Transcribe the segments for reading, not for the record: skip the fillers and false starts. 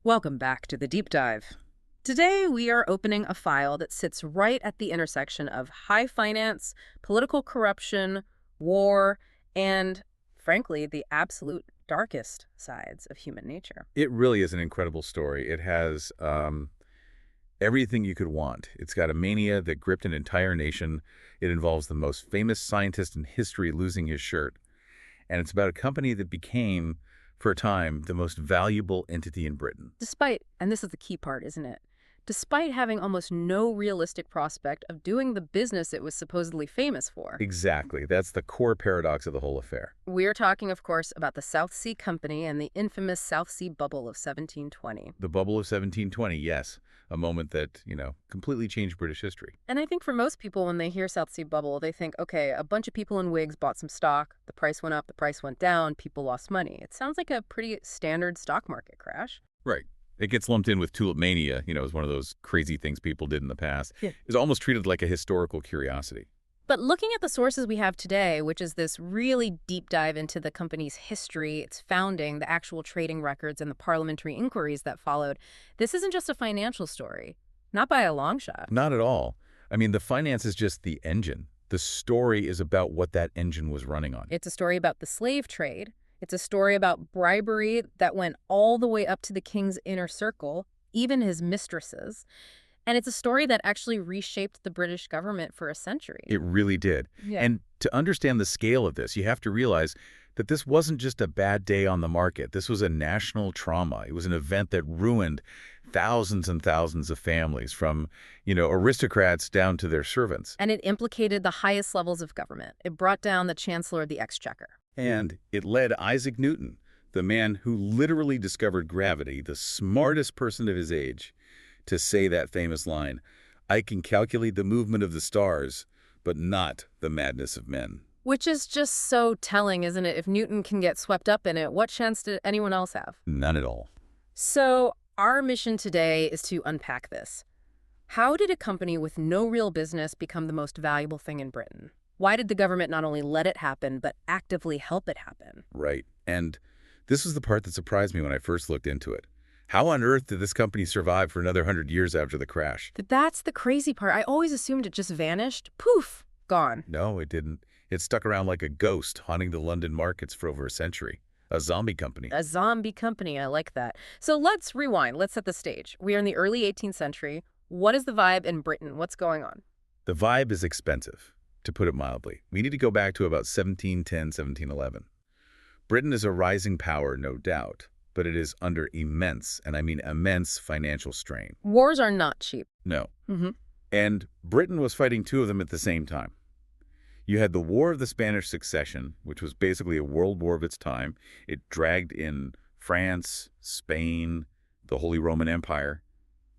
Welcome back to the deep dive. Today, we are opening a file that sits right at the intersection of high finance, political corruption, war, and, frankly, the absolute darkest sides of human nature. It really is an incredible story. It has everything you could want. It's got a mania that gripped an entire nation. It involves the most famous scientist in history losing his shirt. And it's about a company that became, for a time, the most valuable entity in Britain. Despite, and this is the key part, isn't it? Despite having almost no realistic prospect of doing the business it was supposedly famous for. Exactly. That's the core paradox of the whole affair. We're talking, of course, about the South Sea Company and the infamous South Sea Bubble of 1720. The bubble of 1720, yes. A moment that, completely changed British history. And I think for most people, when they hear South Sea Bubble, they think, okay, a bunch of people in wigs bought some stock, the price went up, the price went down, people lost money. It sounds like a pretty standard stock market crash. Right. It gets lumped in with tulip mania, as one of those crazy things people did in the past. Yeah. It's almost treated like a historical curiosity. But looking at the sources we have today, which is this really deep dive into the company's history, its founding, the actual trading records, and the parliamentary inquiries that followed, this isn't just a financial story. Not by a long shot. Not at all. I mean, the finance is just the engine. The story is about what that engine was running on. It's a story about the slave trade. It's a story about bribery that went all the way up to the king's inner circle, even his mistresses. And it's a story that actually reshaped the British government for a century. It really did. Yeah. And to understand the scale of this, you have to realize that this wasn't just a bad day on the market. This was a national trauma. It was an event that ruined thousands and thousands of families, from, aristocrats down to their servants. And it implicated the highest levels of government. It brought down the Chancellor of the Exchequer. And it led Isaac Newton, the man who literally discovered gravity, the smartest person of his age, to say that famous line, "I can calculate the movement of the stars, but not the madness of men." Which is just so telling, isn't it? If Newton can get swept up in it, what chance did anyone else have? None at all. So our mission today is to unpack this. How did a company with no real business become the most valuable thing in Britain? Why did the government not only let it happen, but actively help it happen? Right. And this was the part that surprised me when I first looked into it. How on earth did this company survive for another 100 years after the crash? That's the crazy part. I always assumed it just vanished. Poof, gone. No, it didn't. It stuck around like a ghost, haunting the London markets for over a century. A zombie company. A zombie company, I like that. So let's rewind. Let's set the stage. We are in the early 18th century. What is the vibe in Britain? What's going on? The vibe is expensive, to put it mildly. We need to go back to about 1710, 1711. Britain is a rising power, no doubt, but it is under immense, and I mean immense, financial strain. Wars are not cheap. No. Mm-hmm. And Britain was fighting two of them at the same time. You had the War of the Spanish Succession, which was basically a world war of its time. It dragged in France, Spain, the Holy Roman Empire,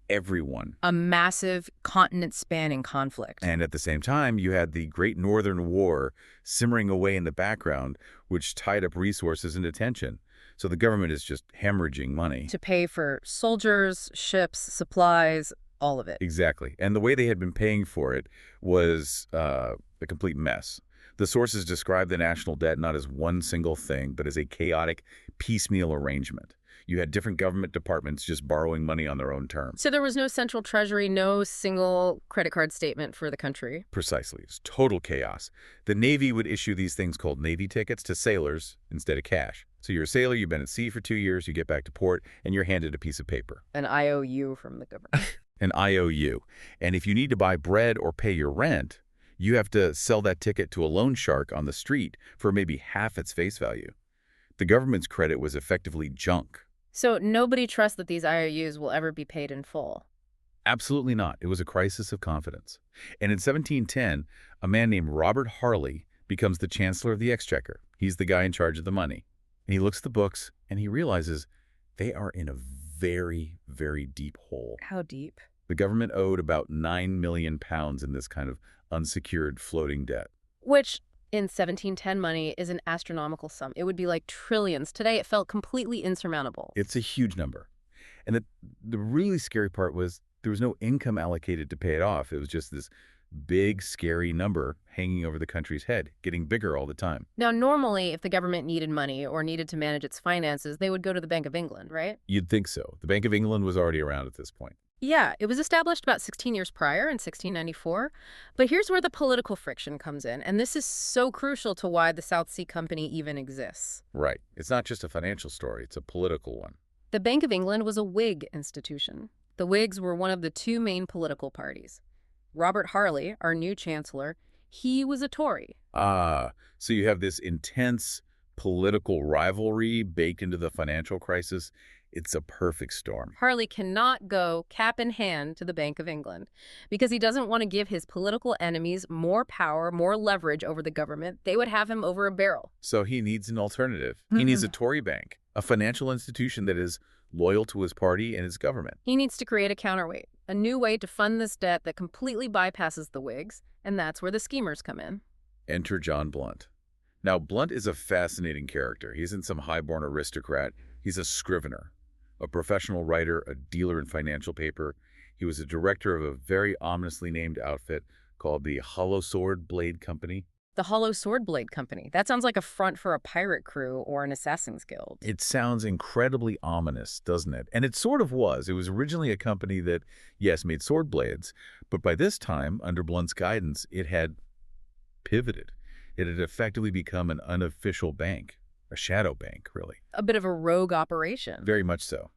everyone. A massive continent-spanning conflict. And at the same time, you had the Great Northern War simmering away in the background, which tied up resources and attention. So the government is just hemorrhaging money. To pay for soldiers, ships, supplies, all of it. Exactly. And the way they had been paying for it was a complete mess. The sources describe the national debt not as one single thing, but as a chaotic, piecemeal arrangement. You had different government departments just borrowing money on their own terms. So there was no central treasury, no single credit card statement for the country? Precisely. It's total chaos. The Navy would issue these things called Navy tickets to sailors instead of cash. So you're a sailor, you've been at sea for 2 years, you get back to port, and you're handed a piece of paper. An IOU from the government. An IOU. And if you need to buy bread or pay your rent, you have to sell that ticket to a loan shark on the street for maybe half its face value. The government's credit was effectively junk. So nobody trusts that these IOUs will ever be paid in full? Absolutely not. It was a crisis of confidence. And in 1710, a man named Robert Harley becomes the Chancellor of the Exchequer. He's the guy in charge of the money. And he looks at the books and he realizes they are in a very, very deep hole. How deep? The government owed about £9 million in this kind of unsecured floating debt. Which, in 1710 money, is an astronomical sum. It would be like trillions. Today, it felt completely insurmountable. It's a huge number. And the really scary part was there was no income allocated to pay it off. It was just this Big, scary number hanging over the country's head, getting bigger all the time. Now, normally, if the government needed money or needed to manage its finances, they would go to the Bank of England, right? You'd think so. The Bank of England was already around at this point. Yeah, it was established about 16 years prior in 1694. But here's where the political friction comes in, and this is so crucial to why the South Sea Company even exists. Right. It's not just a financial story, it's a political one. The Bank of England was a Whig institution. The Whigs were one of the two main political parties. Robert Harley, our new chancellor, he was a Tory. So you have this intense political rivalry baked into the financial crisis. It's a perfect storm. Harley cannot go cap in hand to the Bank of England because he doesn't want to give his political enemies more power, more leverage over the government. They would have him over a barrel. So he needs an alternative. He needs a Tory bank, a financial institution that is loyal to his party and his government. He needs to create a counterweight, a new way to fund this debt that completely bypasses the Whigs, and that's where the schemers come in. Enter John Blunt. Now, Blunt is a fascinating character. He isn't some highborn aristocrat. He's a scrivener, a professional writer, a dealer in financial paper. He was a director of a very ominously named outfit called the Hollow Sword Blade Company. The Hollow Sword Blade Company. That sounds like a front for a pirate crew or an assassin's guild. It sounds incredibly ominous, doesn't it? And it sort of was. It was originally a company that, yes, made sword blades, but by this time, under Blunt's guidance, it had pivoted. It had effectively become an unofficial bank, a shadow bank, really. A bit of a rogue operation. Very much so.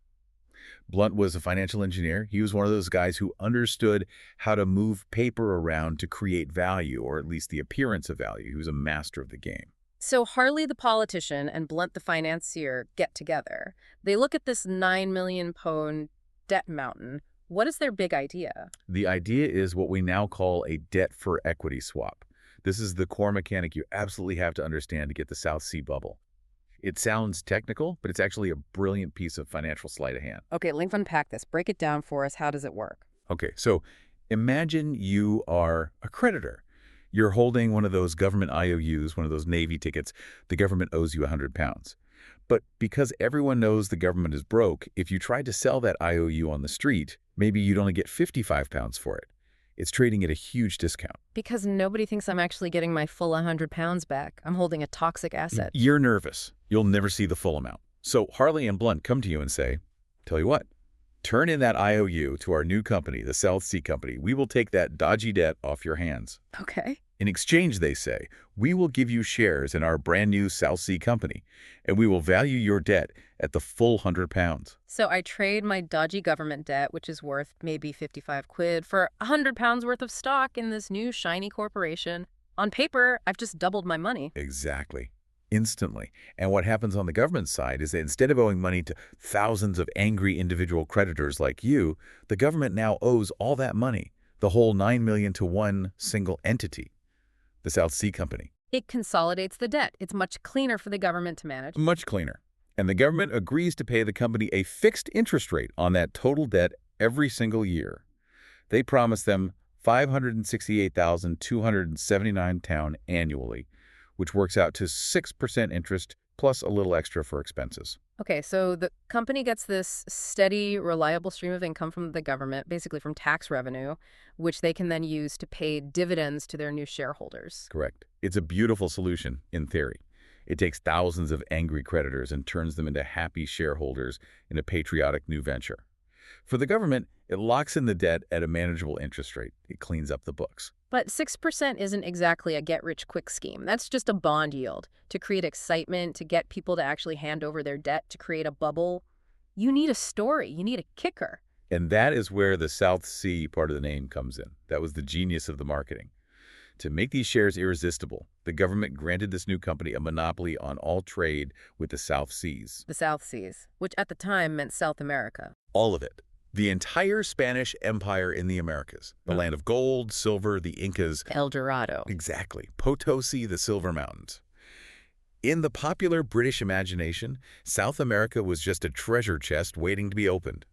Blunt was a financial engineer. He was one of those guys who understood how to move paper around to create value, or at least the appearance of value. He was a master of the game. So Harley the politician and Blunt the financier get together. They look at this 9 million pound debt mountain. What is their big idea? The idea is what we now call a debt for equity swap. This is the core mechanic you absolutely have to understand to get the South Sea bubble. It sounds technical, but it's actually a brilliant piece of financial sleight of hand. Okay, let's unpack this. Break it down for us. How does it work? Okay, so imagine you are a creditor. You're holding one of those government IOUs, one of those Navy tickets. The government owes you £100. But because everyone knows the government is broke, if you tried to sell that IOU on the street, maybe you'd only get £55 for it. It's trading at a huge discount. Because nobody thinks I'm actually getting my full £100 back. I'm holding a toxic asset. You're nervous. You'll never see the full amount. So Harley and Blunt come to you and say, tell you what, turn in that IOU to our new company, the South Sea Company. We will take that dodgy debt off your hands. Okay. In exchange, they say, we will give you shares in our brand new South Sea Company, and we will value your debt at the full £100. So I trade my dodgy government debt, which is worth maybe 55 quid, for £100 worth of stock in this new shiny corporation. On paper, I've just doubled my money. Exactly. Instantly. And what happens on the government side is that instead of owing money to thousands of angry individual creditors like you, the government now owes all that money, the whole $9 million, to one single entity, the South Sea Company. It consolidates the debt. It's much cleaner for the government to manage. Much cleaner. And the government agrees to pay the company a fixed interest rate on that total debt every single year. They promise them £568,279 annually, which works out to 6% interest plus a little extra for expenses. Okay, so the company gets this steady, reliable stream of income from the government, basically from tax revenue, which they can then use to pay dividends to their new shareholders. Correct. It's a beautiful solution, in theory. It takes thousands of angry creditors and turns them into happy shareholders in a patriotic new venture. For the government, it locks in the debt at a manageable interest rate. It cleans up the books. But 6% isn't exactly a get-rich-quick scheme. That's just a bond yield. To create excitement, to get people to actually hand over their debt, to create a bubble, you need a story. You need a kicker. And that is where the South Sea part of the name comes in. That was the genius of the marketing. To make these shares irresistible, the government granted this new company a monopoly on all trade with the South Seas. The South Seas, which at the time meant South America. All of it. The entire Spanish Empire in the Americas. The land of gold, silver, the Incas. El Dorado. Exactly. Potosi, the Silver Mountains. In the popular British imagination, South America was just a treasure chest waiting to be opened.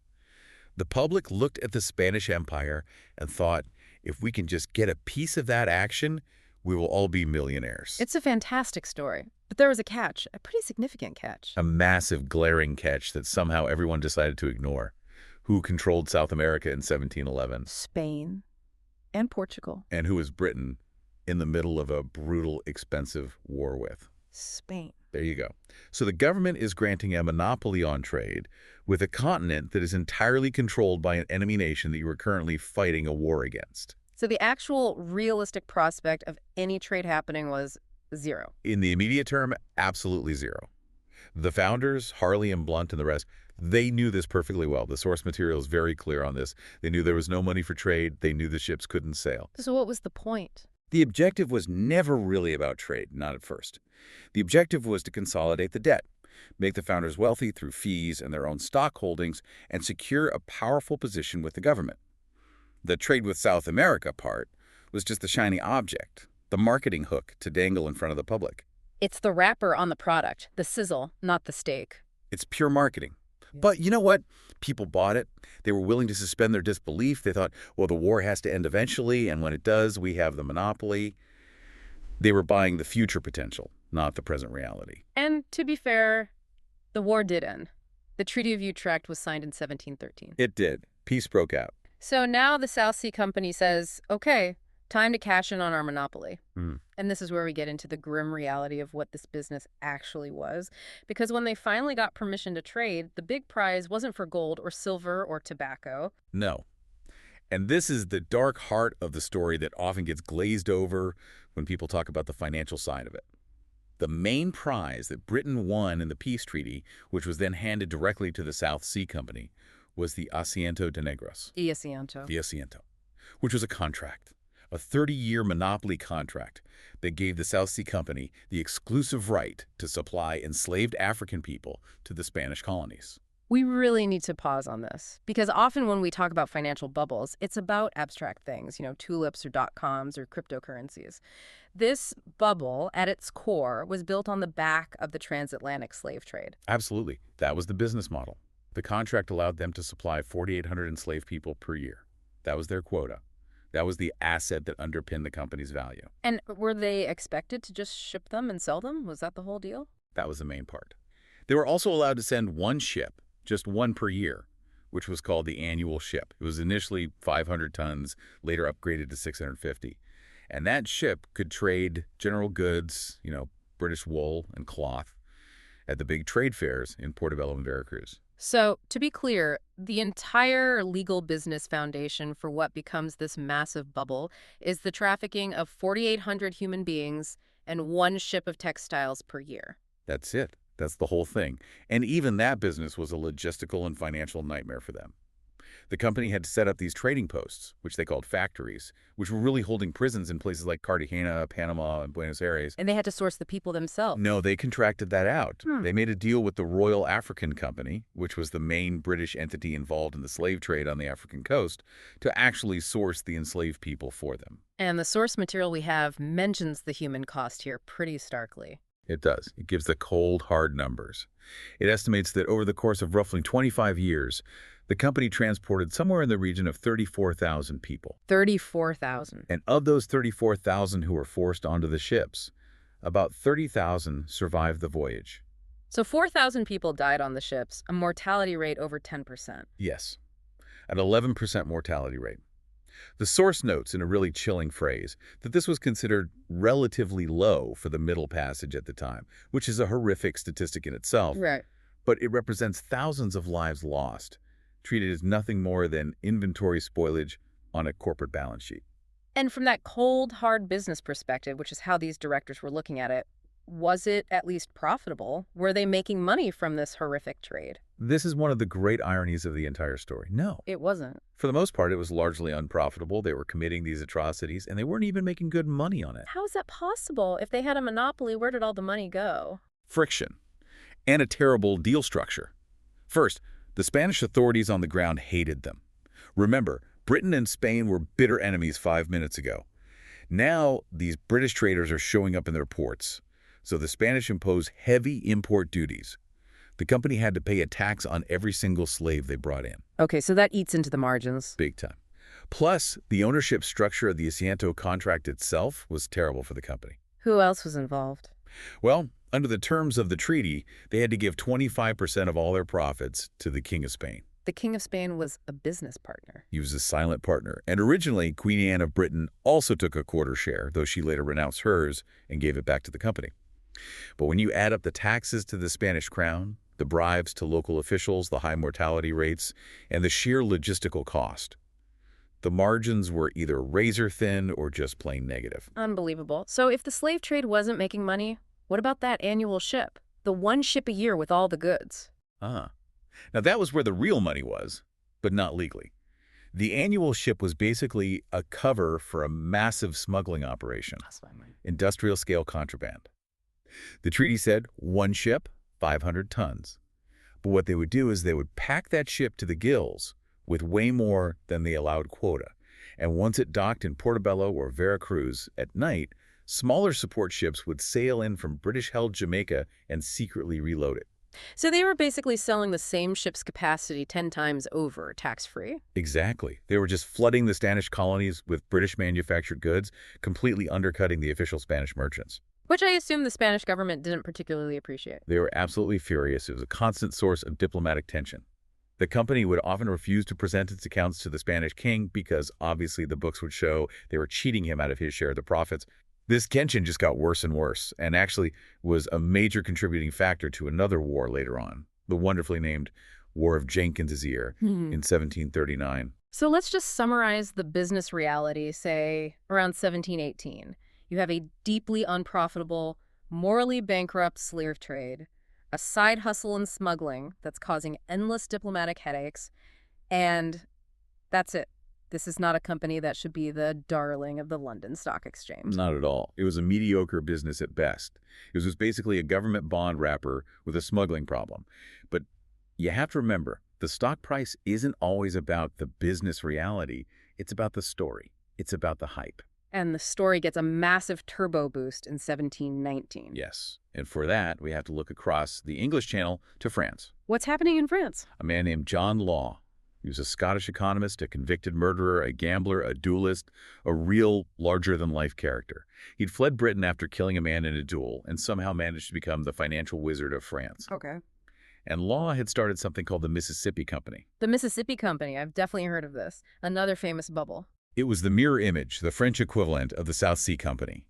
The public looked at the Spanish Empire and thought, if we can just get a piece of that action, we will all be millionaires. It's a fantastic story. But there was a catch, a pretty significant catch. A massive, glaring catch that somehow everyone decided to ignore. Who controlled South America in 1711? Spain. And Portugal. And who is Britain in the middle of a brutal, expensive war with? Spain. There you go. So the government is granting a monopoly on trade with a continent that is entirely controlled by an enemy nation that you are currently fighting a war against. So the actual realistic prospect of any trade happening was zero. In the immediate term, absolutely zero. The founders, Harley and Blunt and the rest, they knew this perfectly well. The source material is very clear on this. They knew there was no money for trade. They knew the ships couldn't sail. So what was the point? The objective was never really about trade, not at first. The objective was to consolidate the debt, make the founders wealthy through fees and their own stock holdings, and secure a powerful position with the government. The trade with South America part was just the shiny object, the marketing hook to dangle in front of the public. It's the wrapper on the product, the sizzle, not the steak. It's pure marketing. But you know what? People bought it. They were willing to suspend their disbelief. They thought, well, the war has to end eventually, and when it does, we have the monopoly. They were buying the future potential, not the present reality. And to be fair, the war did end. The Treaty of Utrecht was signed in 1713. It did. Peace broke out. So now the South Sea Company says, okay, time to cash in on our monopoly. And this is where we get into the grim reality of what this business actually was. Because when they finally got permission to trade, the big prize wasn't for gold or silver or tobacco. No. And this is the dark heart of the story that often gets glazed over when people talk about the financial side of it. The main prize that Britain won in the peace treaty, which was then handed directly to the South Sea Company, was the Asiento de Negros. The Asiento, which was a contract, a 30-year monopoly contract that gave the South Sea Company the exclusive right to supply enslaved African people to the Spanish colonies. We really need to pause on this, because often when we talk about financial bubbles, it's about abstract things, tulips or .coms or cryptocurrencies. This bubble, at its core, was built on the back of the transatlantic slave trade. Absolutely. That was the business model. The contract allowed them to supply 4,800 enslaved people per year. That was their quota. That was the asset that underpinned the company's value. And were they expected to just ship them and sell them? Was that the whole deal? That was the main part. They were also allowed to send one ship, just one per year, which was called the annual ship. It was initially 500 tons, later upgraded to 650. And that ship could trade general goods, British wool and cloth, at the big trade fairs in Portobello and Veracruz. So, to be clear, the entire legal business foundation for what becomes this massive bubble is the trafficking of 4,800 human beings and one ship of textiles per year. That's it. That's the whole thing. And even that business was a logistical and financial nightmare for them. The company had to set up these trading posts, which they called factories, which were really holding prisons in places like Cartagena, Panama, and Buenos Aires. And they had to source the people themselves. No, they contracted that out. They made a deal with the Royal African Company, which was the main British entity involved in the slave trade on the African coast, to actually source the enslaved people for them. And the source material we have mentions the human cost here pretty starkly. It does. It gives the cold, hard numbers. It estimates that over the course of roughly 25 years, the company transported somewhere in the region of 34,000 people. 34,000. And of those 34,000 who were forced onto the ships, about 30,000 survived the voyage. So 4,000 people died on the ships, a mortality rate over 10%. Yes, an 11% mortality rate. The source notes in a really chilling phrase that this was considered relatively low for the Middle Passage at the time, which is a horrific statistic in itself. Right. But it represents thousands of lives lost, treated as nothing more than inventory spoilage on a corporate balance sheet. And from that cold, hard business perspective, which is how these directors were looking at it, was it at least profitable? Were they making money from this horrific trade? This is one of the great ironies of the entire story. No. It wasn't. For the most part, it was largely unprofitable. They were committing these atrocities, and they weren't even making good money on it. How is that possible? If they had a monopoly, where did all the money go? Friction and a terrible deal structure. First, the Spanish authorities on the ground hated them. Remember, Britain and Spain were bitter enemies 5 minutes ago. Now, these British traders are showing up in their ports, so the Spanish imposed heavy import duties. The company had to pay a tax on every single slave they brought in. Okay, so that eats into the margins. Big time. Plus, the ownership structure of the Asiento contract itself was terrible for the company. Who else was involved? Well, under the terms of the treaty, they had to give 25% of all their profits to the King of Spain. The King of Spain was a business partner. He was a silent partner, and originally Queen Anne of Britain also took a quarter share, though she later renounced hers and gave it back to the company. But when you add up the taxes to the Spanish crown, the bribes to local officials, the high mortality rates, and the sheer logistical cost, the margins were either razor-thin or just plain negative. Unbelievable. So if the slave trade wasn't making money, what about that annual ship? The one ship a year with all the goods? Ah. Now that was where the real money was, but not legally. The annual ship was basically a cover for a massive smuggling operation, industrial-scale contraband. The treaty said one ship, 500 tons. But what they would do is they would pack that ship to the gills with way more than the allowed quota. And once it docked in Portobello or Veracruz at night, smaller support ships would sail in from British-held Jamaica and secretly reload it. So they were basically selling the same ship's capacity 10 times over, tax-free? Exactly. They were just flooding the Spanish colonies with British-manufactured goods, completely undercutting the official Spanish merchants. Which I assume the Spanish government didn't particularly appreciate. They were absolutely furious. It was a constant source of diplomatic tension. The company would often refuse to present its accounts to the Spanish king because obviously the books would show they were cheating him out of his share of the profits. This tension just got worse and worse, and actually was a major contributing factor to another war later on, the wonderfully named War of Jenkins's Ear in 1739. So let's just summarize the business reality, say, around 1718. You have a deeply unprofitable, morally bankrupt slave trade, a side hustle in smuggling that's causing endless diplomatic headaches, and that's it. This is not a company that should be the darling of the London Stock Exchange. Not at all. It was a mediocre business at best. It was basically a government bond wrapper with a smuggling problem. But you have to remember, the stock price isn't always about the business reality. It's about the story. It's about the hype. And the story gets a massive turbo boost in 1719. Yes. And for that, we have to look across the English Channel to France. What's happening in France? A man named John Law. He was a Scottish economist, a convicted murderer, a gambler, a duelist, a real larger-than-life character. He'd fled Britain after killing a man in a duel and somehow managed to become the financial wizard of France. Okay. And Law had started something called the Mississippi Company. The Mississippi Company. I've definitely heard of this. Another famous bubble. It was the mirror image, the French equivalent of the South Sea Company.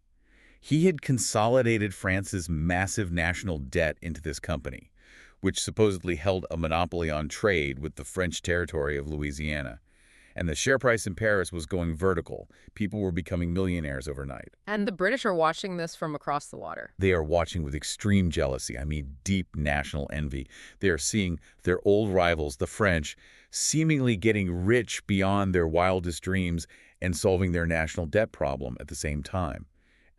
He had consolidated France's massive national debt into this company, which supposedly held a monopoly on trade with the French territory of Louisiana. And the share price in Paris was going vertical. People were becoming millionaires overnight. And the British are watching this from across the water. They are watching with extreme jealousy, I mean deep national envy. They are seeing their old rivals, the French, seemingly getting rich beyond their wildest dreams and solving their national debt problem at the same time.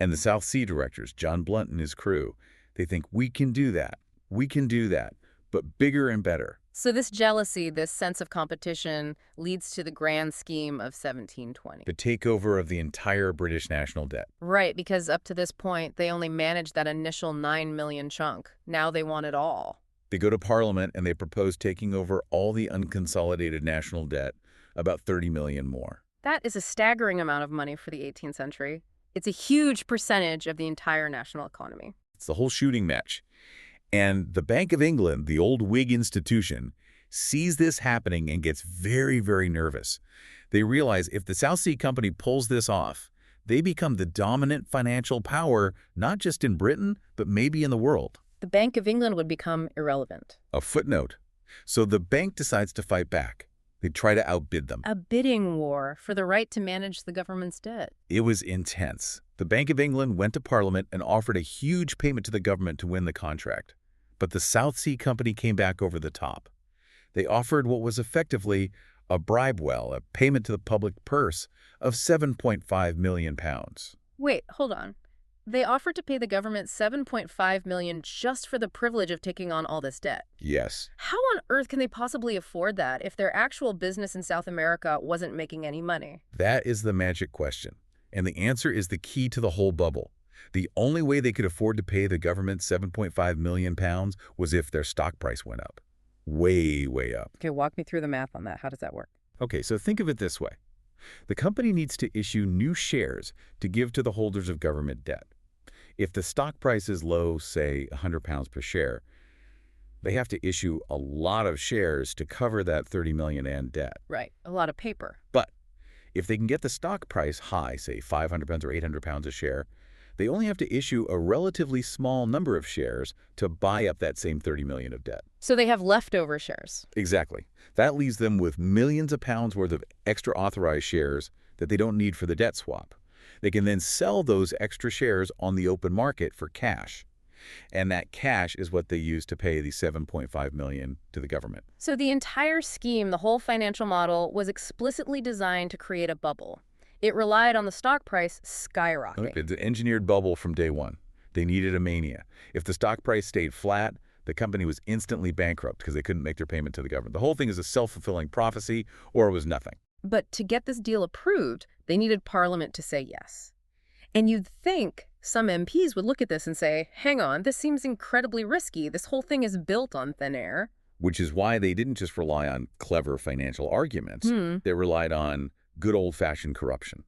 And the South Sea directors, John Blunt and his crew, they think, we can do that. We can do that, but bigger and better. So this jealousy, this sense of competition, leads to the grand scheme of 1720. The takeover of the entire British national debt. Right, because up to this point, they only managed that initial 9 million chunk. Now they want it all. They go to Parliament and they propose taking over all the unconsolidated national debt, about 30 million more. That is a staggering amount of money for the 18th century. It's a huge percentage of the entire national economy. It's the whole shooting match. And the Bank of England, the old Whig institution, sees this happening and gets very, very nervous. They realize if the South Sea Company pulls this off, they become the dominant financial power, not just in Britain, but maybe in the world. The Bank of England would become irrelevant. A footnote. So the bank decides to fight back. They try to outbid them. A bidding war for the right to manage the government's debt. It was intense. The Bank of England went to Parliament and offered a huge payment to the government to win the contract. But the South Sea Company came back over the top. They offered what was effectively a bribe well, a payment to the public purse of £7.5 million. Wait, hold on. They offered to pay the government $7.5 million just for the privilege of taking on all this debt. Yes. How on earth can they possibly afford that if their actual business in South America wasn't making any money? That is the magic question. And the answer is the key to the whole bubble. The only way they could afford to pay the government £7.5 million was if their stock price went up. Way, way up. Okay, walk me through the math on that. How does that work? Okay, so think of it this way. The company needs to issue new shares to give to the holders of government debt. If the stock price is low, say £100 per share, They have to issue a lot of shares to cover that 30 million in debt. Right. A lot of paper. But if they can get the stock price high, say 500 pounds or 800 pounds a share, they only have to issue a relatively small number of shares to buy up that same 30 million of debt. So they have leftover shares. Exactly. That leaves them with millions of pounds worth of extra authorized shares that they don't need for the debt swap. They can then sell those extra shares on the open market for cash. And that cash is what they use to pay the $7.5 million to the government. So the entire scheme, the whole financial model, was explicitly designed to create a bubble. It relied on the stock price skyrocketing. It's an engineered bubble from day one. They needed a mania. If the stock price stayed flat, the company was instantly bankrupt because they couldn't make their payment to the government. The whole thing is a self-fulfilling prophecy, or it was nothing. But to get this deal approved, they needed Parliament to say yes. And you'd think some MPs would look at this and say, hang on, this seems incredibly risky. This whole thing is built on thin air. Which is why they didn't just rely on clever financial arguments. They relied on good old-fashioned corruption.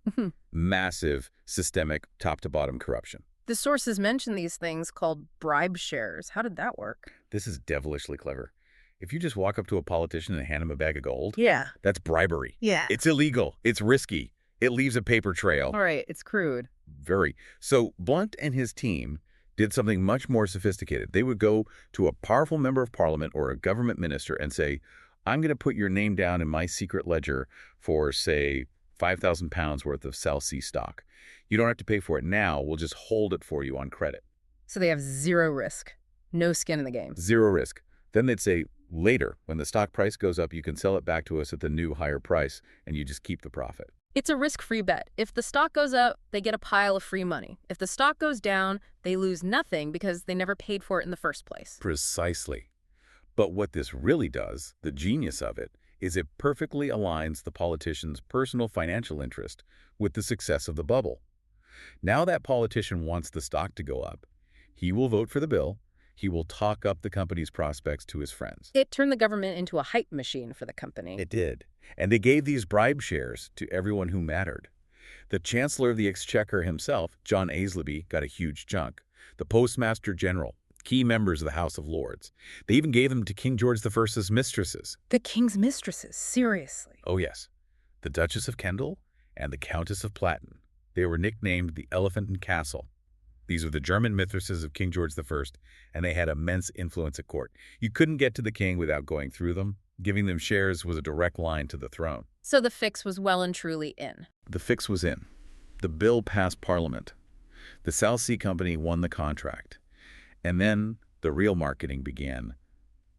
Massive, systemic, top-to-bottom corruption. The sources mention these things called bribe shares. How did that work? This is devilishly clever. If you just walk up to a politician and hand him a bag of gold, Yeah. that's bribery. Yeah. It's illegal. It's risky. It leaves a paper trail. All right, it's crude. Very. So Blunt and his team did something much more sophisticated. They would go to a powerful member of parliament or a government minister and say, I'm going to put your name down in my secret ledger for, say, 5,000 pounds worth of South Sea stock. You don't have to pay for it now. We'll just hold it for you on credit. So they have zero risk. No skin in the game. Zero risk. Then they'd say, later, when the stock price goes up, you can sell it back to us at the new higher price, and you just keep the profit. It's a risk-free bet. If the stock goes up, they get a pile of free money. If the stock goes down, they lose nothing because they never paid for it in the first place. Precisely. But what this really does, the genius of it, is it perfectly aligns the politician's personal financial interest with the success of the bubble. Now that politician wants the stock to go up, he will vote for the bill. He will talk up the company's prospects to his friends. It turned the government into a hype machine for the company. It did. And they gave these bribe shares to everyone who mattered. The Chancellor of the Exchequer himself, John Aislabie, got a huge chunk. The Postmaster General, key members of the House of Lords. They even gave them to King George I's mistresses. The king's mistresses, seriously. Oh, yes. The Duchess of Kendal and the Countess of Platten. They were nicknamed the Elephant and Castle. These were the German mistresses of King George I, and they had immense influence at court. You couldn't get to the king without going through them. Giving them shares was a direct line to the throne. So the fix was well and truly in. The fix was in. The bill passed Parliament. The South Sea Company won the contract. And then the real marketing began.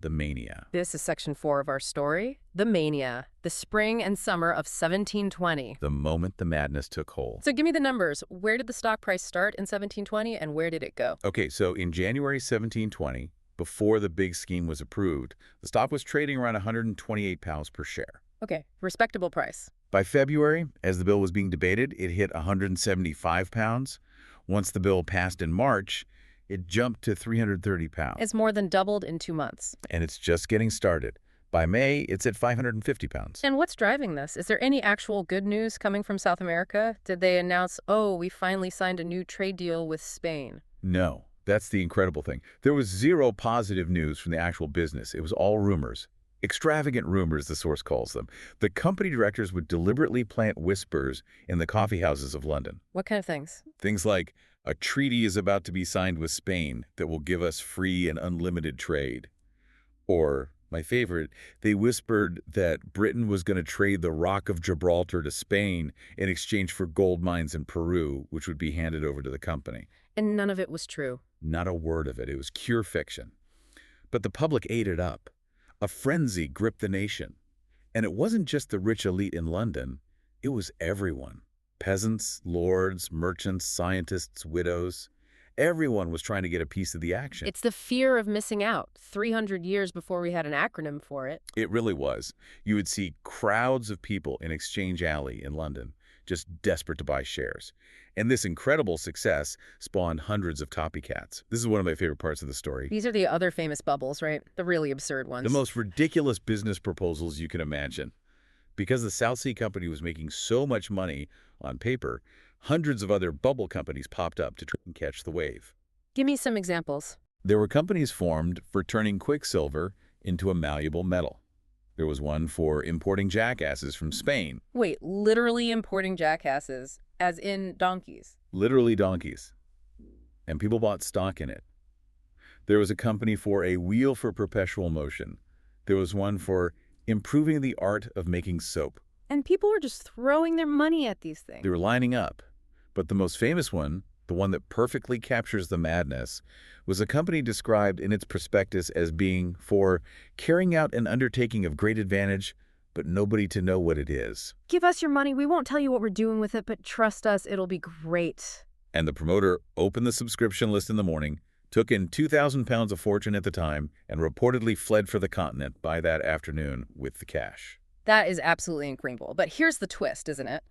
The mania. This is section 4 of our story. The mania. The spring and summer of 1720. The moment the madness took hold. So give me the numbers. Where did the stock price start in 1720 and where did it go? Okay, so in January 1720, before the big scheme was approved, the stock was trading around 128 pounds per share. Okay, respectable price. By February, as the bill was being debated, it hit 175 pounds. Once the bill passed in March, it jumped to 330 pounds. It's more than doubled in 2 months. And it's just getting started. By May, it's at 550 pounds. And what's driving this? Is there any actual good news coming from South America? Did they announce, oh, we finally signed a new trade deal with Spain? No, that's the incredible thing. There was zero positive news from the actual business. It was all rumors. Extravagant rumors, the source calls them. The company directors would deliberately plant whispers in the coffee houses of London. What kind of things? Things like, a treaty is about to be signed with Spain that will give us free and unlimited trade. Or, my favorite, they whispered that Britain was going to trade the Rock of Gibraltar to Spain in exchange for gold mines in Peru, which would be handed over to the company. And none of it was true. Not a word of it. It was pure fiction. But the public ate it up. A frenzy gripped the nation. And it wasn't just the rich elite in London. It was everyone. Peasants, lords, merchants, scientists, widows. Everyone was trying to get a piece of the action. It's the fear of missing out. 300 years before we had an acronym for it. It really was. You would see crowds of people in Exchange Alley in London, just desperate to buy shares. And this incredible success spawned hundreds of copycats. This is one of my favorite parts of the story. These are the other famous bubbles, right? The really absurd ones. The most ridiculous business proposals you can imagine. Because the South Sea Company was making so much money on paper, hundreds of other bubble companies popped up to try and catch the wave. Give me some examples. There were companies formed for turning quicksilver into a malleable metal. There was one for importing jackasses from Spain, Wait, literally importing jackasses, as in donkeys. literally donkeys, and people bought stock in it. There was a company for a wheel for perpetual motion. There was one for improving the art of making soap. And people were just throwing their money at these things. They were lining up. But the most famous one, the one that perfectly captures the madness, was a company described in its prospectus as being for carrying out an undertaking of great advantage, but nobody to know what it is. Give us your money. We won't tell you what we're doing with it, but trust us, it'll be great. And the promoter opened the subscription list in the morning, took in 2,000 pounds of fortune at the time, and reportedly fled for the continent by that afternoon with the cash. That is absolutely incredible. But here's the twist, isn't it?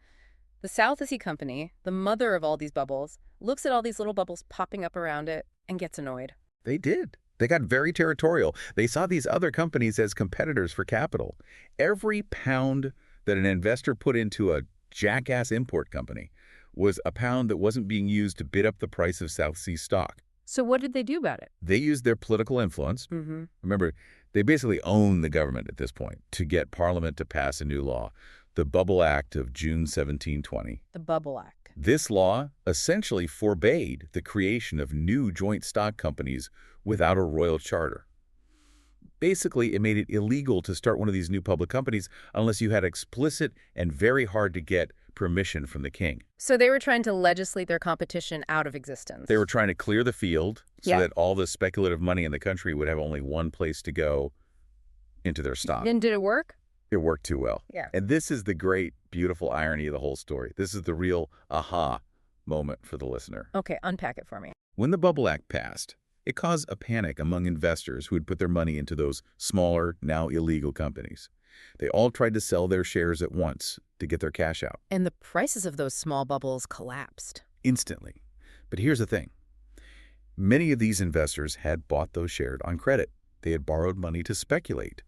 The South Sea Company, the mother of all these bubbles, looks at all these little bubbles popping up around it and gets annoyed. They did. They got very territorial. They saw these other companies as competitors for capital. Every pound that an investor put into a jackass import company was a pound that wasn't being used to bid up the price of South Sea stock. So what did they do about it? They used their political influence. Remember, they basically own the government at this point to get Parliament to pass a new law, the Bubble Act of June 1720. The Bubble Act. This law essentially forbade the creation of new joint stock companies without a royal charter. Basically, it made it illegal to start one of these new public companies unless you had explicit and very hard to get permission from the king. So they were trying to legislate their competition out of existence. They were trying to clear the field so Yeah. that all the speculative money in the country would have only one place to go into their stock. Then did it work? It worked too well. Yeah. And this is the great, beautiful irony of the whole story. This is the real aha moment for the listener. Okay, unpack it for me. When the Bubble Act passed, it caused a panic among investors who had put their money into those smaller, now illegal companies. They all tried to sell their shares at once to get their cash out And the prices of those small bubbles collapsed. instantly. But here's the thing. Many of these investors had bought those shares on credit. They had borrowed money to speculate.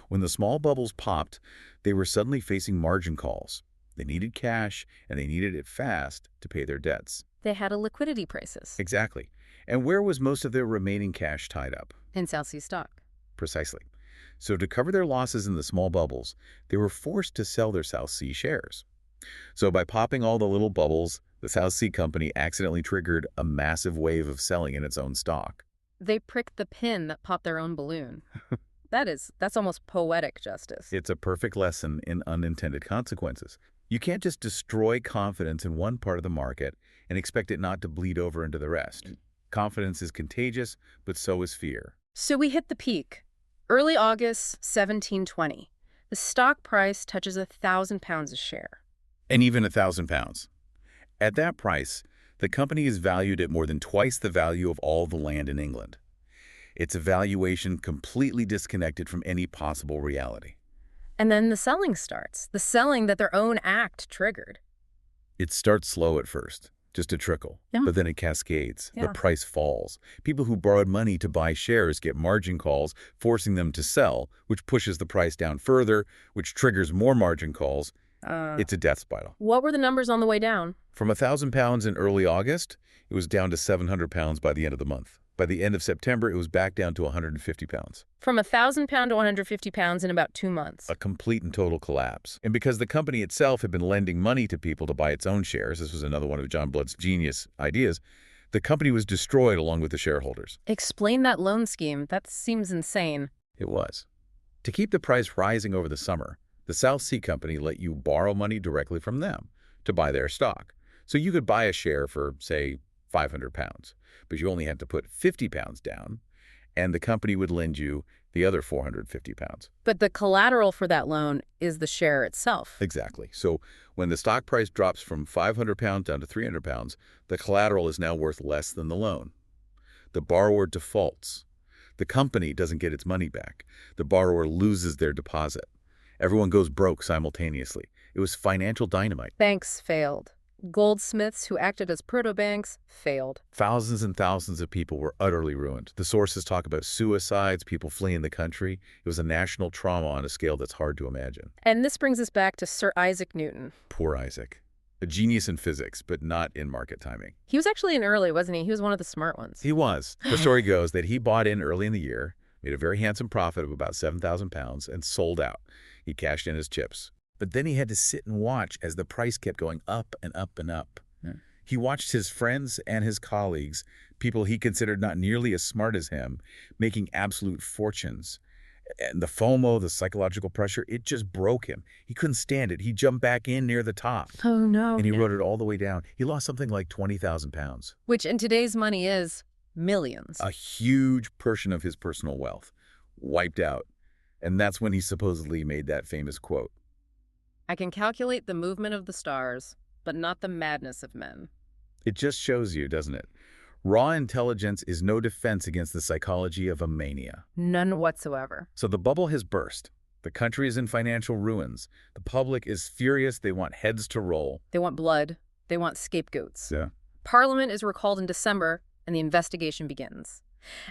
When the small bubbles popped, they were suddenly facing margin calls. They needed cash, and they needed it fast to pay their debts. They had a liquidity crisis Exactly. And where was most of their remaining cash tied up? in South Sea stock. Precisely. So to cover their losses in the small bubbles, they were forced to sell their South Sea shares. So by popping all the little bubbles, the South Sea Company accidentally triggered a massive wave of selling in its own stock. They pricked the pin that popped their own balloon. That's almost poetic justice. It's a perfect lesson in unintended consequences. You can't just destroy confidence in one part of the market and expect it not to bleed over into the rest. Confidence is contagious, but so is fear. So we hit the peak. Early August 1720. The stock price touches 1,000 pounds a share. And even 1,000 pounds. At that price, the company is valued at more than twice the value of all the land in England. It's a valuation completely disconnected from any possible reality. And then the selling starts. The selling that their own act triggered. It starts slow at first, just a trickle, Yeah. but then it cascades. Yeah. The price falls. People who borrowed money to buy shares get margin calls, forcing them to sell, which pushes the price down further, which triggers more margin calls. It's a death spiral. What were the numbers on the way down? From 1,000 pounds in early August, it was down to 700 pounds by the end of the month. By the end of September, it was back down to 150 pounds. From 1,000 pound to 150 pounds in about 2 months. A complete and total collapse. And because the company itself had been lending money to people to buy its own shares, this was another one of John Blood's genius ideas, the company was destroyed along with the shareholders. Explain that loan scheme. That seems insane. It was. To keep the price rising over the summer, the South Sea Company let you borrow money directly from them to buy their stock. So you could buy a share for, say, 500 pounds, but you only had to put 50 pounds down, and the company would lend you the other 450 pounds. But the collateral for that loan is the share itself. Exactly. So when the stock price drops from 500 pounds down to 300 pounds, the collateral is now worth less than the loan. The borrower defaults. The company doesn't get its money back. The borrower loses their deposit. Everyone goes broke simultaneously. It was financial dynamite. Banks failed. Goldsmiths, who acted as proto-banks, failed. Thousands and thousands of people were utterly ruined. The sources talk about suicides, people fleeing the country. It was a national trauma on a scale that's hard to imagine. And this brings us back to Sir Isaac Newton. Poor Isaac. A genius in physics, but not in market timing. He was actually in early, wasn't he? He was one of the smart ones. He was. The story goes that he bought in early in the year, made a very handsome profit of about 7,000 pounds, and sold out. He cashed in his chips. But then he had to sit and watch as the price kept going up and up and up. Yeah. He watched his friends and his colleagues, people he considered not nearly as smart as him, making absolute fortunes. And the FOMO, the psychological pressure, it just broke him. He couldn't stand it. He jumped back in near the top. Oh, no. And he rode it all the way down. He lost something like 20,000 pounds. Which in today's money is millions. A huge portion of his personal wealth wiped out. And that's when he supposedly made that famous quote. I can calculate the movement of the stars, but not the madness of men. It just shows you, doesn't it? Raw intelligence is no defense against the psychology of a mania. None whatsoever. So the bubble has burst. The country is in financial ruins. The public is furious. They want heads to roll. They want blood. They want scapegoats. Yeah. Parliament is recalled in December, and the investigation begins.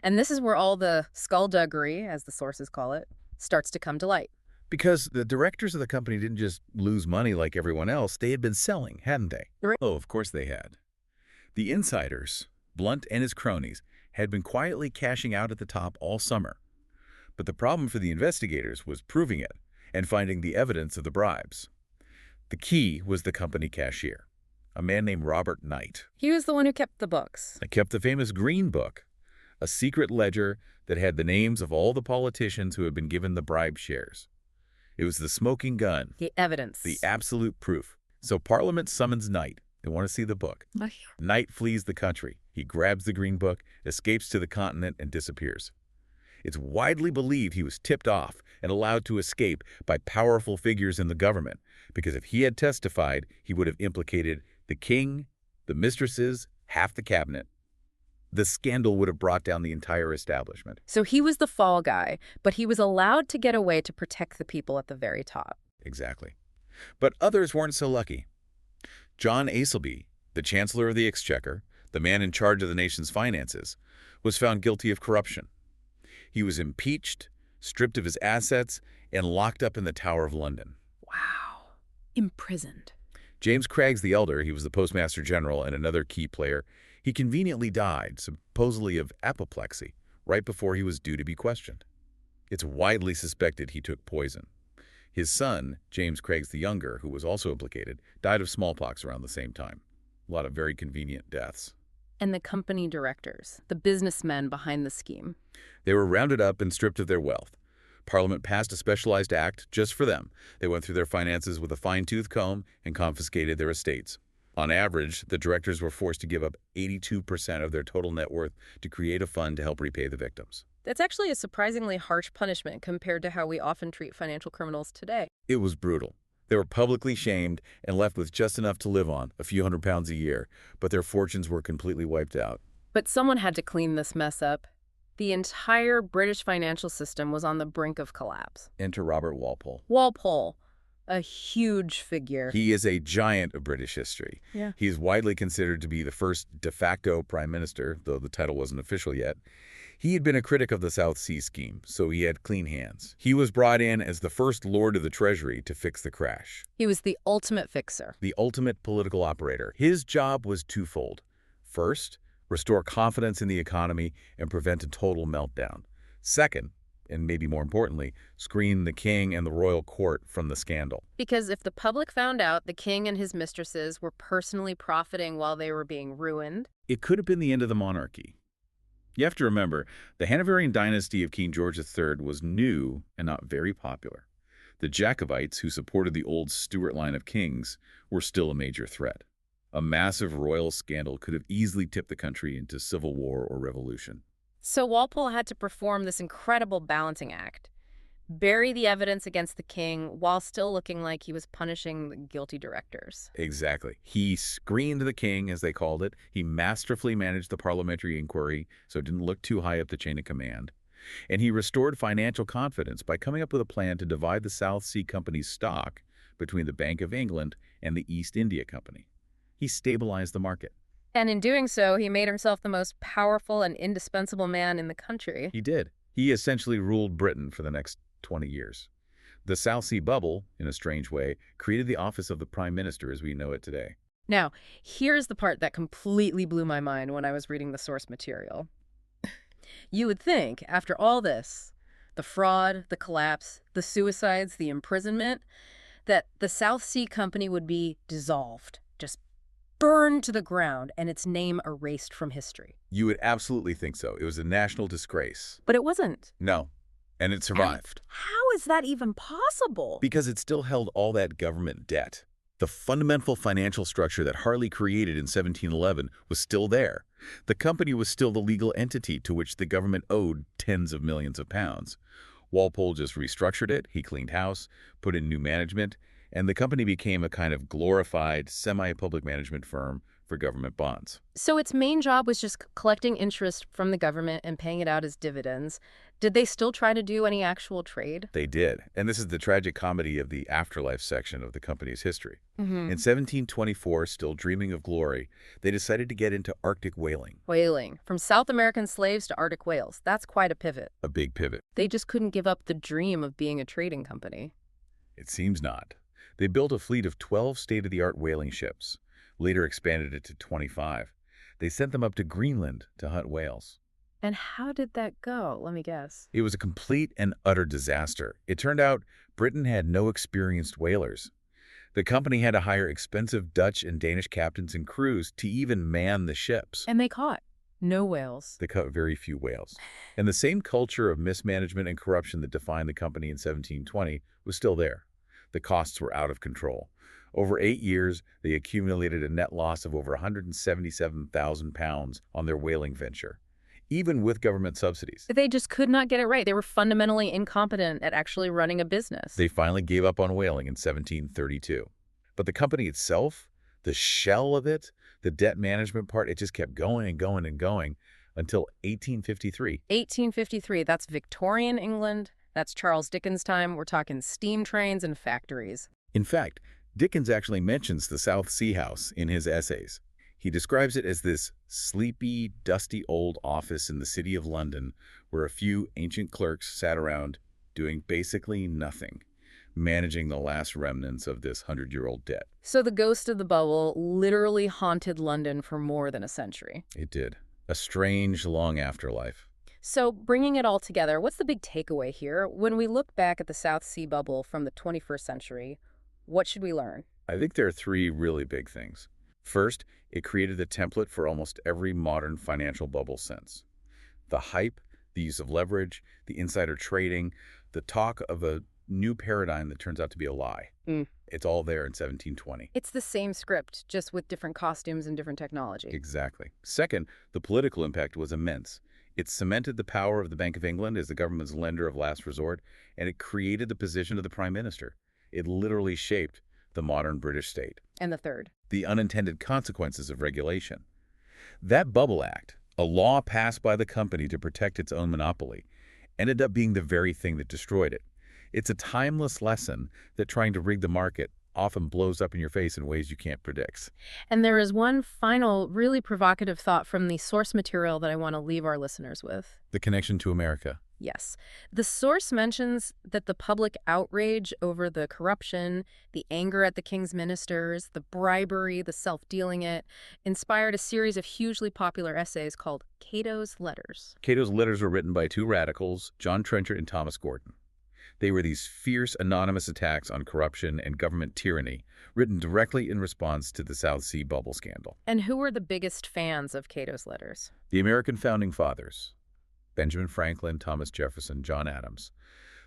And this is where all the skullduggery, as the sources call it, starts to come to light. Because the directors of the company didn't just lose money like everyone else. They had been selling, hadn't they? Right. Oh, of course they had. The insiders, Blunt and his cronies, had been quietly cashing out at the top all summer. But the problem for the investigators was proving it and finding the evidence of the bribes. The key was the company cashier, a man named Robert Knight. He was the one who kept the books. He kept the famous Green Book, a secret ledger that had the names of all the politicians who had been given the bribe shares. It was the smoking gun, The evidence. the absolute proof. So Parliament summons Knight. They want to see the book. Knight flees the country. He grabs the Green Book, escapes to the continent, and disappears. It's widely believed he was tipped off and allowed to escape by powerful figures in the government, because if he had testified, he would have implicated the king, the mistresses, half the cabinet. The scandal would have brought down the entire establishment. So he was the fall guy, but he was allowed to get away to protect the people at the very top. Exactly. But others weren't so lucky. John Aislabie, the Chancellor of the Exchequer, the man in charge of the nation's finances, was found guilty of corruption. He was impeached, stripped of his assets, and locked up in the Tower of London. Wow. Imprisoned. James Craggs the Elder, he was the Postmaster General and another key player, he conveniently died, supposedly of apoplexy, right before he was due to be questioned. It's widely suspected he took poison. His son, James Craggs the Younger, who was also implicated, died of smallpox around the same time. A lot of very convenient deaths. And the company directors, the businessmen behind the scheme. They were rounded up and stripped of their wealth. Parliament passed a specialized act just for them. They went through their finances with a fine-tooth comb and confiscated their estates. On average, the directors were forced to give up 82% of their total net worth to create a fund to help repay the victims. That's actually a surprisingly harsh punishment compared to how we often treat financial criminals today. It was brutal. They were publicly shamed and left with just enough to live on, a few £100s a year, but their fortunes were completely wiped out. But someone had to clean this mess up. The entire British financial system was on the brink of collapse. Enter Robert Walpole. Walpole, a huge figure. He is a giant of British history. Yeah. He is widely considered to be the first de facto prime minister, though the title wasn't official yet. He had been a critic of the South Sea scheme, so he had clean hands. He was brought in as the first Lord of the Treasury to fix the crash. He was the ultimate fixer. The ultimate political operator. His job was twofold. First, restore confidence in the economy and prevent a total meltdown. Second, and maybe more importantly, screen the king and the royal court from the scandal. Because if the public found out the king and his mistresses were personally profiting while they were being ruined, it could have been the end of the monarchy. You have to remember, the Hanoverian dynasty of King George III was new and not very popular. The Jacobites, who supported the old Stuart line of kings, were still a major threat. A massive royal scandal could have easily tipped the country into civil war or revolution. so Walpole had to perform this incredible balancing act. Bury the evidence against the king while still looking like he was punishing the guilty directors. Exactly. He screened the king, as they called it. He masterfully managed the parliamentary inquiry so it didn't look too high up the chain of command. And he restored financial confidence by coming up with a plan to divide the South Sea Company's stock between the Bank of England and the East India Company. He stabilized the market. And in doing so, he made himself the most powerful and indispensable man in the country. He did. He essentially ruled Britain for the next 20 years. The South Sea Bubble, in a strange way, created the office of the Prime Minister as we know it today. Now, here's the part that completely blew my mind when I was reading the source material. You would think, after all this, the fraud, the collapse, the suicides, the imprisonment, that the South Sea Company would be dissolved, just burned to the ground, and its name erased from history. You would absolutely think so. It was a national disgrace. But it wasn't. No. And it survived. How is that even possible? Because it still held all that government debt. The fundamental financial structure that Harley created in 1711 was still there. The company was still the legal entity to which the government owed tens of millions of pounds. Walpole just restructured it, he cleaned house, put in new management, and the company became a kind of glorified, semi-public management firm for government bonds. So its main job was just collecting interest from the government and paying it out as dividends. Did they still try to do any actual trade? They did, and this is the tragic comedy of the afterlife section of the company's history. Mm-hmm. In 1724, still dreaming of glory, they decided to get into Arctic whaling. Whaling. From South American slaves to Arctic whales. That's quite a pivot. A big pivot. They just couldn't give up the dream of being a trading company. It seems not. They built a fleet of 12 state-of-the-art whaling ships, later expanded it to 25. They sent them up to Greenland to hunt whales. And how did that go? Let me guess. It was a complete and utter disaster. It turned out Britain had no experienced whalers. The company had to hire expensive Dutch and Danish captains and crews to even man the ships. And they caught no whales. They caught very few whales. And the same culture of mismanagement and corruption that defined the company in 1720 was still there. The costs were out of control. Over 8 years, they accumulated a net loss of over £177,000 on their whaling venture, even with government subsidies. They just could not get it right. They were fundamentally incompetent at actually running a business. They finally gave up on whaling in 1732. But the company itself, the shell of it, the debt management part, it just kept going and going and going until 1853. 1853, that's Victorian England. That's Charles Dickens' time. We're talking steam trains and factories. In fact, Dickens actually mentions the South Sea House in his essays. He describes it as this sleepy, dusty old office in the city of London where a few ancient clerks sat around doing basically nothing, managing the last remnants of this 100-year-old debt. So the ghost of the bubble literally haunted London for more than a century. It did. A strange, long afterlife. So bringing it all together, what's the big takeaway here? When we look back at the South Sea bubble from the 21st century, what should we learn? I think there are 3 really big things. First, it created the template for almost every modern financial bubble since. The hype, the use of leverage, the insider trading, the talk of a new paradigm that turns out to be a lie. It's all there in 1720. It's the same script, just with different costumes and different technology. Exactly. Second, the political impact was immense. It cemented the power of the Bank of England as the government's lender of last resort, and it created the position of the Prime Minister. It literally shaped the modern British state. And the third? The unintended consequences of regulation. That Bubble Act, a law passed by the company to protect its own monopoly, ended up being the very thing that destroyed it. It's a timeless lesson that trying to rig the market often blows up in your face in ways you can't predict. And there is one final, really provocative thought from the source material that I want to leave our listeners with. The connection to America. Yes. The source mentions that the public outrage over the corruption, the anger at the king's ministers, the bribery, the self-dealing it, inspired a series of hugely popular essays called Cato's Letters. Cato's letters were written by 2 radicals, John Trenchard and Thomas Gordon. They were these fierce, anonymous attacks on corruption and government tyranny, written directly in response to the South Sea bubble scandal. And who were the biggest fans of Cato's Letters? The American founding fathers, Benjamin Franklin, Thomas Jefferson, John Adams.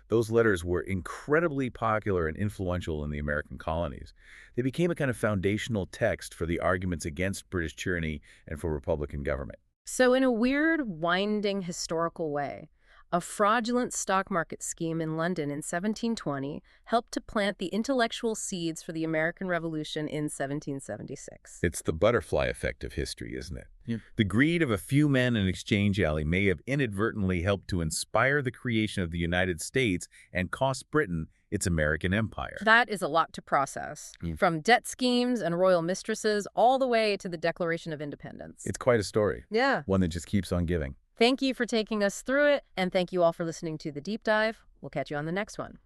Those letters were incredibly popular and influential in the American colonies. They became a kind of foundational text for the arguments against British tyranny and for Republican government. So in a weird, winding historical way, a fraudulent stock market scheme in London in 1720 helped to plant the intellectual seeds for the American Revolution in 1776. It's the butterfly effect of history, isn't it? Yeah. The greed of a few men in Exchange Alley may have inadvertently helped to inspire the creation of the United States and cost Britain its American empire. That is a lot to process, from debt schemes and royal mistresses all the way to the Declaration of Independence. It's quite a story. Yeah. One that just keeps on giving. Thank you for taking us through it, and thank you all for listening to The Deep Dive. We'll catch you on the next one.